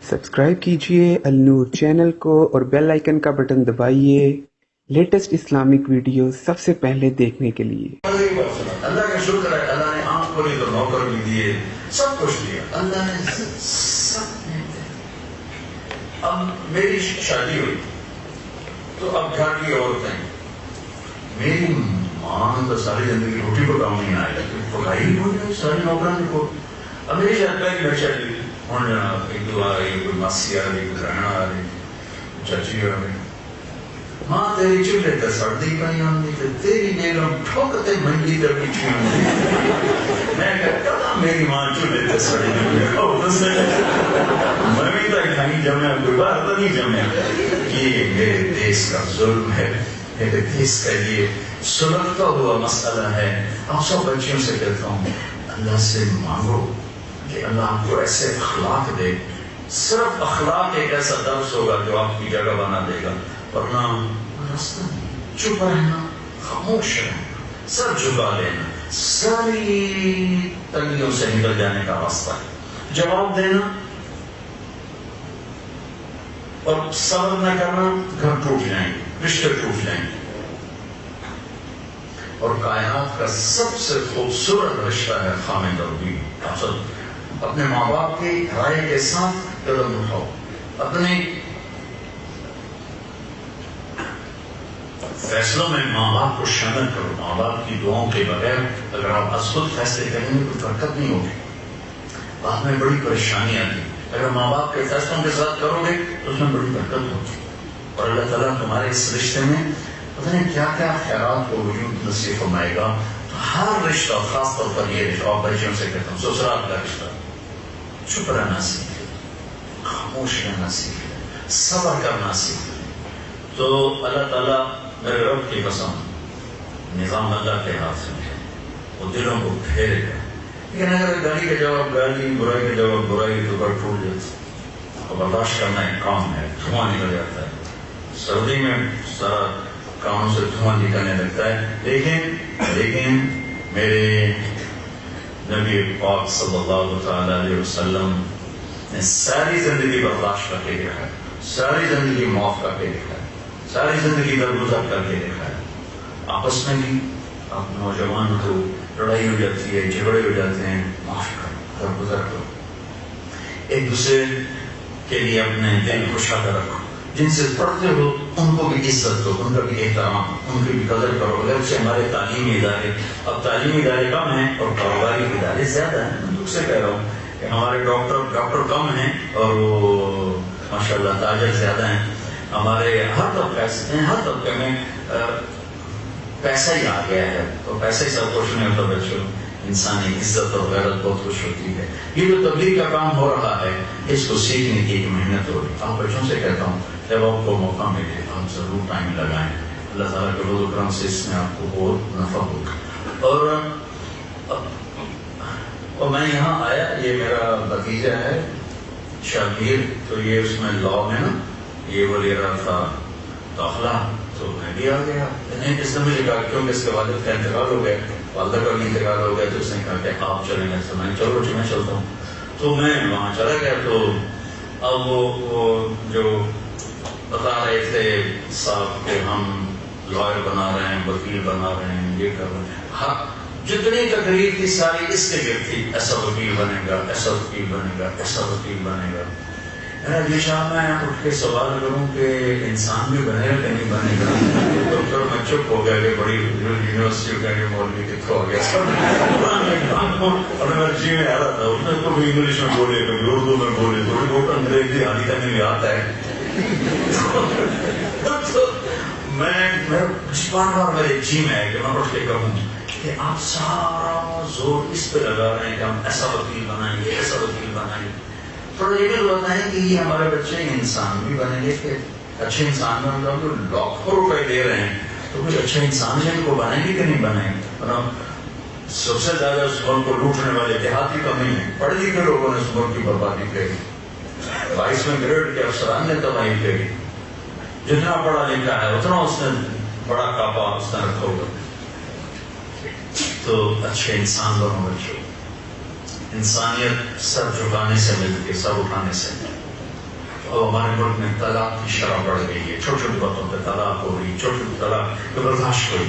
Subscribe کیجئے النور channel کو اور بیل آئیکن کا بٹن دبائیے لیٹسٹ اسلامک ویڈیو سب سے پہلے دیکھنے کے لیے۔ اللہ کا شکر ہے، اللہ نے آنکھ کھولی تو نوکر بھی دیے، سب کچھ دیا اللہ نے، سب نے دیا۔ اب میری شادی ہوئی تو اب گھر کی عورتیں، میری ماں تو ساری زندگی روٹی کو کام نہیں آئے گا، پکائی بھی ہو جائے ساری نوکران کو۔ اب میری شادی میں چلی ہوں جناب ایک دو آ رہی، کوئی ماسی آ رہی، کوئی رہنا آ رہی، چچی آ رہی، ماں تیری چولہے تے سردی پئی ہوندی تے تیری بیگم ٹھوکتے منڈی تے بیٹھی ہوندی۔ میں کہتا میری ماں چولہے تے سڑی ہوندی، میں بھی تو کہیں جمع کوئی باہر تو نہیں جمع۔ یہ میرے دیش کا ظلم ہے، میرے دیش کا یہ سلگتا ہوا مسئلہ ہے۔ آپ سب بچیوں سے کہتا ہوں اللہ سے مانگو کہ اللہ آپ کو ایسے اخلاق دے، صرف اخلاق ایک ایسا درس ہوگا جو آپ کی جگہ بنا دے گا، ورنہ راستہ چپ رہنا، خاموش رہنا، سر جھکا لینا ساری تنگیوں سے نکل جانے کا راستہ ہے۔ جواب دینا اور صبر نہ کرنا، گھر ٹوٹ جائیں گے، رشتے ٹوٹ جائیں گے۔ اور کائنات کا سب سے خوبصورت رشتہ ہے خامد اور بیوی۔ آپ سب اپنے ماں باپ کی رائے کے ساتھ قدم اٹھاؤ، اپنے فیصلوں میں ماں باپ کو شامل کرو۔ ماں باپ کی دعاؤں کے بغیر اگر آپ از خود فیصلے کریں گے تو برکت نہیں ہوگی، بعد میں بڑی پریشانی آتی۔ اگر ماں باپ کے فیصلوں کے ساتھ کرو گے تو اس میں بڑی برکت ہوگی، اور اللہ تعالیٰ تمہارے اس رشتے میں پتہ نہیں کیا کیا خیرات کو وجود نصیب فرمائے گا۔ تو ہر رشتہ، خاص طور پر یہ رشتہ، اور بچیوں سے کہتا ہوں سسرال کا رشتہ، چپ رہنا سیکھے، خاموش رہنا سیکھے، صبر کرنا سیکھے، تو اللہ تعالیٰ میرے رب کی قسم نظام اللہ کے ہاتھ میں ہے، وہ دلوں کو پھیرے گا۔ لیکن اگر گالی کا جواب گالی، برائی کا جواب برائی، تو گھر ٹوٹ جاتا ہے۔ برداشت کرنا ایک کام ہے، دھواں نکل جاتا ہے، سردی میں سارا کاموں سے دھواں نکلنے لگتا ہے۔ لیکن میرے نبی پاک صلی اللہ تعالی علیہ وسلم نے ساری زندگی برداشت کر کے رکھا ہے، ساری زندگی معاف کر کے رکھا ہے، ساری زندگی درگزر کر کے رکھا ہے۔ آپس میں بھی آپ نوجوان کو لڑائی ہو جاتی ہے، جھگڑے ہو جاتے ہیں، معاف کرو، درگزر کرو، ایک دوسرے کے لیے اپنے دل کشادہ رکھو، جن سے پڑھتے ہو ان کو بھی عزت دو، ان کا بھی احترام، ان کی بھی قدر کرو۔ اگر سے ہمارے تعلیمی ادارے، اب تعلیمی ادارے کم ہیں اور کاروباری ادارے زیادہ ہیں، میں دکھ سے کہہ رہا ہوں کہ ہمارے ڈاکٹر کم ہیں اور وہ ماشاءاللہ تاجر زیادہ ہیں۔ ہمارے ہر طبقے میں پیسہ ہی آ گیا ہے، تو پیسہ ہی سب کچھ نہیں ہوتا بچوں، انسانی عزت اور غیرت بہت کچھ ہوتی ہے۔ یہ جو تبلیغ کا کام ہو رہا ہے اس کو سیکھنے کی ایک محنت ہو رہی ہے۔ آپ بچوں سے کہتا ہوں جب آپ کو موقع ملے آپ ضرور ٹائم لگائیں، اللہ تعالیٰ کے فضل و کرم سے اس میں آپ کو بہت نفع ہوگا۔ اور میں یہاں آیا، یہ میرا بھتیجا ہے شبیر، تو یہ اس میں لاء میں نا یہ وہ لے رہا تھا داخلہ، تو میں بھی آ گیا۔ اس نے مجھے کہا کیونکہ اس کے والد کا انتقال ہو گیا، والدہ کا بھی انتقال ہو گیا، تو اس نے کہا کہ آپ چلیں گے، تو میں چلو میں چلتا ہوں، تو میں وہاں چلا گیا۔ تو اب وہ جو بتا رہے تھے صاحب کہ ہم لائر بنا رہے ہیں، وکیل بنا رہے ہیں، یہ کر رہے ہیں، ہاں جتنی تقریر تھی ساری اس کے گر تھی، ایسا وکیل بنے گا، ایسا وکیل بنے گا، ایسا وکیل بنے گا۔ یہ شام میں اٹھ کے سوال کروں کہ انسان بھی بنے گا کہ نہیں بنے گا، تو پھر میں چپ ہو گیا کہ بڑی یونیورسٹی کا یہ مولوی کتنا ہو گیا۔ اور میرے جی میں آ رہا تھا، اس نے کبھی انگلش میں بولے، کبھی اردو میں بولے، تھوڑی بہت انگریزی حالی تک نہیں آتا ہے۔ تو میں بار میرے جی میں ہے کہ میں اٹھ کے کہوں کہ آپ سارا زور اس پہ لگا رہے ہیں کہ ہم ایسا وکیل بنائیں گے، ایسا وکیل بنائیں گے۔ تھوڑا یہ بھی بتائیں کہ یہ ہمارے بچے انسان بھی بنیں گے، کہ اچھے انسان میں ہم جو لاکھوں روپے دے رہے ہیں تو کچھ اچھے انسان بھی ان کو بنائیں گے کہ نہیں بنائیں گے۔ سب سے زیادہ اس ملک کو لوٹنے والے دیہاتی کمی ہیں، پڑھے لکھے لوگوں نے اس ملک کی بربادی کری، 22ویں گریڈ کے افسران نے تباہی کری۔ جتنا پڑھا لکھا ہے اتنا اس نے بڑا کعبہ اس نے رکھا ہوگا۔ تو اچھے انسان بنو بچوں، انسانیت سر جھکانے سے ملتی ہے، سر اٹھانے سے۔ اور ہمارے ملک میں طلاق کی شرح بڑھ گئی ہے، چھوٹی چھوٹی باتوں پہ طلاق ہو رہی، چھوٹی چھوٹی طلاق کو برداشت کرو،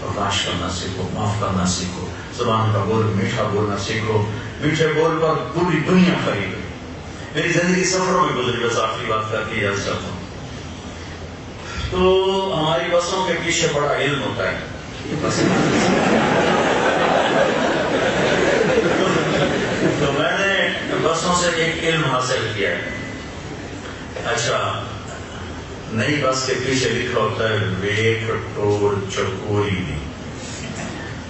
برداشت کرنا سیکھو، معاف کرنا سیکھو، زبان کا بول میٹھا بولنا سیکھو، میٹھے بول پر پوری دنیا خرید گئی۔ میری زندگی سفروں میں گزری، بس آخری بات کر کے یاد کرتا ہوں۔ تو ہماری بسوں کے پیچھے بڑا علم ہوتا ہے، تو میں نے بسوں سے ایک علم حاصل کیا ہے۔ اچھا، نئی بس کے پیچھے لکھا ہوتا ہے ویٹ ٹور چکوری بھی۔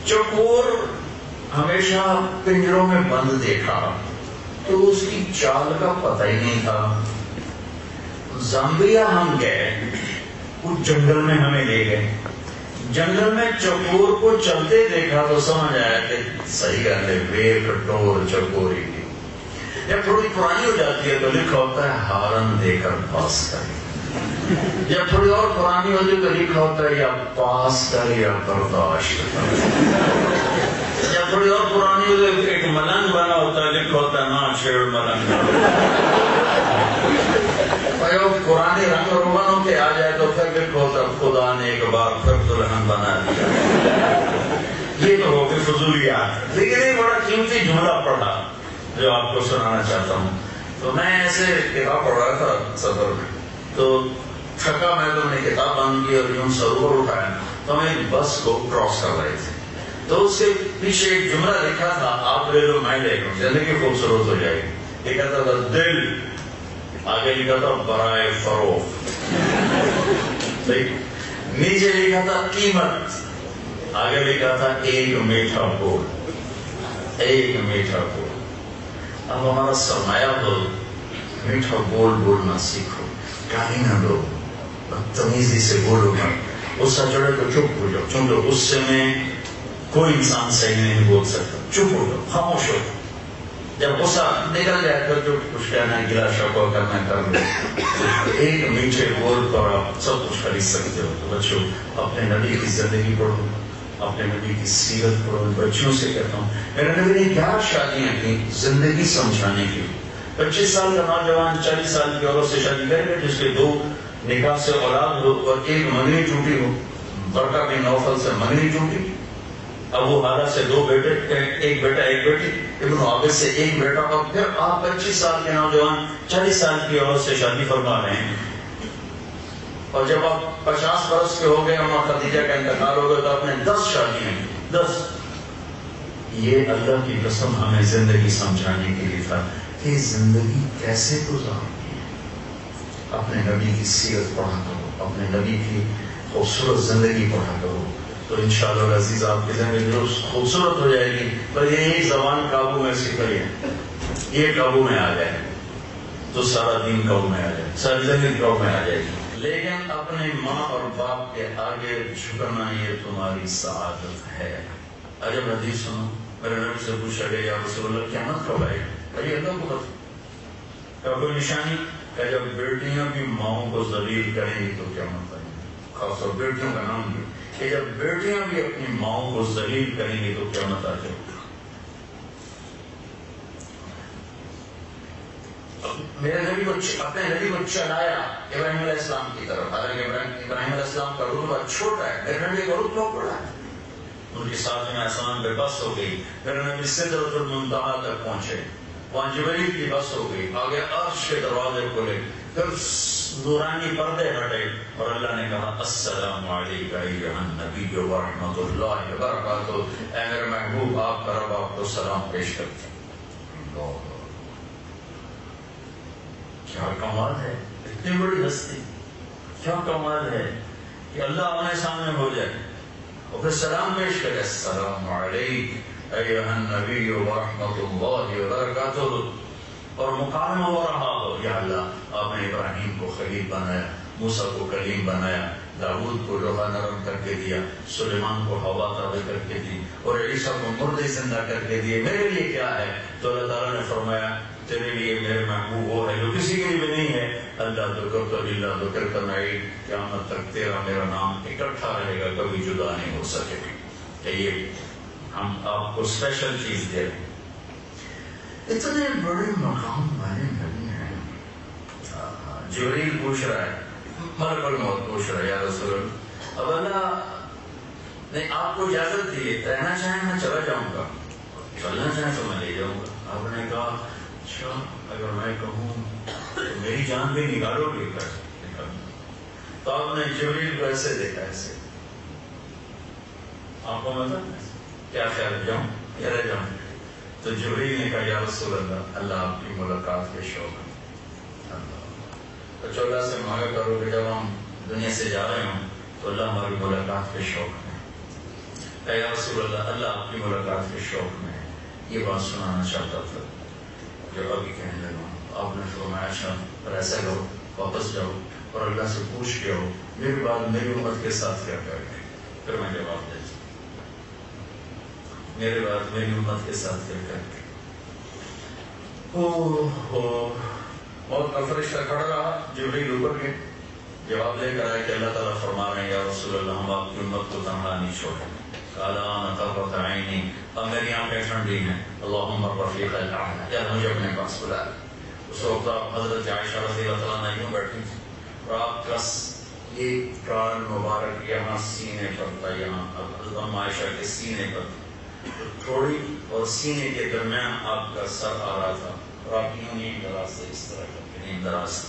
چکور ہمیشہ پنجروں میں بند دیکھا تو اس کی چال کا پتہ ہی نہیں تھا۔ زامبیا ہم گئے، کچھ جنگل میں ہمیں لے گئے، جنگل میں چکور کو چلتے دیکھا تو سمجھ آیا کہ صحیح گل ہے، ویٹ ٹور چکوری بھی۔ جب تھوڑی پرانی ہو جاتی ہے تو لکھا ہوتا ہے ہارن دے کر پاس کر، جب تھوڑی اور پرانی ہو جائے تو لکھا ہوتا ہے یا پاس کر یا برداشت کر، جب تھوڑی اور پرانی ہو جائے ایک ملنگ بنا ہوتا ہے، لکھا ہوتا ہے نہ چھیڑ ملنگ۔ پرانے رنگ روغنوں کے آ جائے تو پھر لکھا ہوتا ہے خدا نے ایک بار پھر دلہن بنا دیا۔ یہ تو ہو گئی فضولیات، لیکن ایک بڑا قیمتی جملہ پڑھا جو آپ کو سنانا چاہتا ہوں۔ تو میں ایسے کتاب پڑھ رہا تھا سفر میں، تو تھکا میں تو نے کتاب بند کی اور یوں سرور اٹھایا تو ہم ایک بس کو کراس کر رہے تھے، تو اس کے پیچھے ایک جملہ لکھا تھا آپ لے لو میں لے لوں، زندگی خوبصورت ہو جائے گی۔ یہ کہتا تھا دل، آگے لکھا تھا برائے فروخت، نیچے لکھا تھا قیمت، آگے لکھا تھا ایک میٹھا بول، ایک میٹھا بول۔ اب ہمارا سرمایہ ہو، میٹھا بول بولنا سیکھو، گالی نہ دو، بدتمیزی سے بولو گا، غصہ چڑھے تو چپ ہو جاؤ، چونکہ غصے میں کوئی انسان صحیح نہیں بول سکتا، چپ ہو جاؤ، خاموش ہو جاؤ۔ جب غصہ نکل جائے تو جو کچھ کہنا ہے گلا شکوہ کرنا کر لو، ایک میٹھے بول پر آپ سب کچھ خرید سکتے ہو۔ تو بچوں، اپنے نبی کی زندگی پڑھو، اپنے نبی کی سیرت پڑھو۔ بچوں سے کہتا ہوں، میرے نبی نے 11 شادیاں کی زندگی سمجھانے کی۔ 25 سال کا نوجوان 40 سال کی عورت سے شادی کرے گا جس کے 2 نکاح سے اولاد ہو اور ایک منگنی ٹوٹی ہو۔ برقع بن نوفل سے منگنی ٹوٹی، ابو حالہ سے 2 بیٹے، ایک بیٹا ایک بیٹی، ابن عابد سے 1 بیٹا، اور پھر آپ 25 سال کے نوجوان 40 سال کی عورت سے شادی فرما رہے ہیں۔ اور جب آپ 50 برس کے ہو گئے، اماں خدیجہ کا انتقال ہو گیا، تو آپ نے 10 شادیاں کی، 10۔ یہ اللہ کی قسم ہمیں زندگی سمجھانے کے لیے تھا کہ زندگی کیسے گزارنی ہے۔ اپنے نبی کی سیرت پڑھا کرو، اپنے نبی کی خوبصورت زندگی پڑھا کرو، تو انشاءاللہ العزیز آپ کی زندگی خوبصورت ہو جائے گی۔ پر یہی زبان قابو میں سیکھ رہی ہے، یہ قابو میں آ جائے تو سارا دین قابو میں آ جائے، ساری زندگی قابو میں آ جائے گی۔ لیکن اپنے ماں اور باپ کے آگے جھکنا یہ تمہاری سعادت ہے۔ عجب حدیث سنو، میرے نبی سے پوچھا گیا یا رسول اللہ قیامت کب آئے گی؟ اللہ بہت کا کوئی نشانی؟ کہ جب بیٹیاں بھی ماؤں کو ذلیل کریں گی تو قیامت آئے گی۔ خاص طور بیٹیوں کا نام بھی کہ جب بیٹیاں بھی اپنی ماؤں کو ذلیل کریں گی تو قیامت آ جائے گی۔ میرے نبی کو اپنے نبی کو چلایا ابراہیم علیہ السلام کی طرف، حالانکہ ابراہیم علیہ السلام کا رتبہ چھوٹا ہے، میرے نبی کا رتبہ بڑا ہے۔ ان کی ساتھ میں آسمان پہ بس ہو گئی، میرے نبی سدرۃ المنتہا تک پہنچے، وہاں جبریل کی بس ہو گئی، آگے عرش کے دروازے کھلے، پھر نورانی پردے ہٹے اور اللہ نے کہا السلام علیک ایھا النبی ورحمۃ اللہ وبرکاتہ، اے میرے محبوب آپ کا رب آپ کو سلام پیش کرتے ہیں۔ کیا کمال ہے، اتنی بڑی ہستی، کیا کمال ہے کہ اللہ ہمارے سامنے ہو جائے اور پھر سلام پیش کرے، السلام علیک ایھا النبی ورحمۃ اللہ وبرکاتہ، اور مقام ہو رہا ہو یا اللہ آپ نے ابراہیم کو خلیل بنایا، موسیٰ کو کلیم بنایا، داؤد کو لوہا نرم کر کے دیا، سلیمان کو ہوا تابع کر کے دی، اور عیسیٰ کو مردے زندہ کر کے دیے، میرے لیے کیا ہے؟ تو اللہ تعالیٰ نے فرمایا تیرے لیے میرے محبوب وہ ہے جو کسی کے لیے بھی نہیں ہے، اللہ ذکرت للہ ذکرت معی، قیامت تک تیرا میرا نام اکٹھا رہے گا، کبھی جدا نہیں ہو سکے گا۔ کہ یہ ہم آپ کو اسپیشل چیز دے رہے ہیں، اتنے بڑے مقام والے نبی ہیں، جبریل پوچھ رہا ہے، ملک الموت پوچھ رہا ہے، یا رسول اللہ اب اللہ نے آپ کو اجازت دی ہے، رہنا چاہیں میں چلا جاؤں گا، چلنا چاہیں تو میں لے جاؤں گا۔ آپ نے کہا اچھا اگر میں کہوں تو میری جان بھی نکالو گے کر تو آپ نے جبریل کو ایسے دیکھا، ایسے آپ کو مطلب کیا خیال جاؤں یا رہ جاؤں؟ تو جبریل نے کہا یا رسول اللہ اللہ آپ کی ملاقات کے شوق ہے، تو اللہ سے مانگا کرو کہ جب ہم دنیا سے جا رہے ہوں تو اللہ ہماری ملاقات کے شوق میں ہے، یا رسول اللہ اللہ آپ کی ملاقات کے شوق میں ہے، یہ بات سنانا چاہتا تھا جو ابھی کہنے لگا۔ آپ نے فرمایا اچھا پر ایسا کرو واپس جاؤ اور اللہ سے پوچھ کے آؤ میری بات میری امت کے ساتھ کیا کرے گی، پھر میں جواب دے دوں میری بات میری امت کے ساتھ کیا کرے گی۔ موت کا فرشتہ کھڑا رہا، جبریل اوپر گئے، جواب لے کر آئے کہ اللہ تعالیٰ فرما رہے ہیں یا رسول اللہ ہم آپ کی امت کو تنہا نہیں چھوڑیں۔ قال قرۃ عینی، اب میری آنکھیں ٹھنڈی ہیں، اللہم الرفیق الاعلی، یا مجھے اپنے پاس بلا۔ اس وقت آپ حضرت عائشہ رضی اللہ تعالیٰ عنہ یوں بیٹھی تھی اور آپ کا یہ کان مبارک یہاں سینے پر تھا، یہاں حضرت عائشہ کے سینے پر تھا، تھوڑی اور سینے کے درمیان آپ کا سر آ رہا تھا اور آپ یوں نیند دراز سے اس طرح کر کے نیند دراز